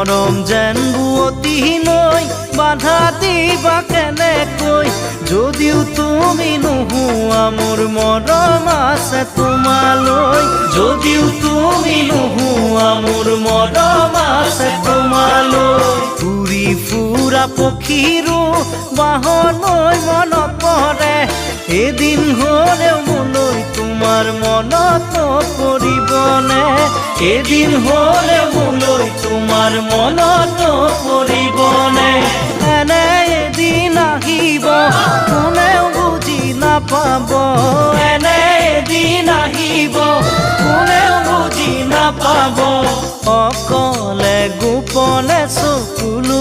মৰম যেন বুৱতী নৈ বাধা দিবা কেনেকৈ যদিও তুমি নোহোৱা মোৰ মৰম আছে তোমালৈ যদিও তুমি নোহোৱা মোৰ মৰম আছে তোমালৈ উৰি ফুৰা পক্ষীৰো বাহলৈ মনত পৰে এদিন হ'লেও মোলৈ তোমাৰ মনত পৰিবনে এদিন হ'লেও মোলৈ তোমাৰ মনত পৰিবনে এনে এদিন আহিব কোনেও বুজি নাপাব এনে এদিন আহিব কোনেও বুজি নাপাব অকলে গোপনে চকুলো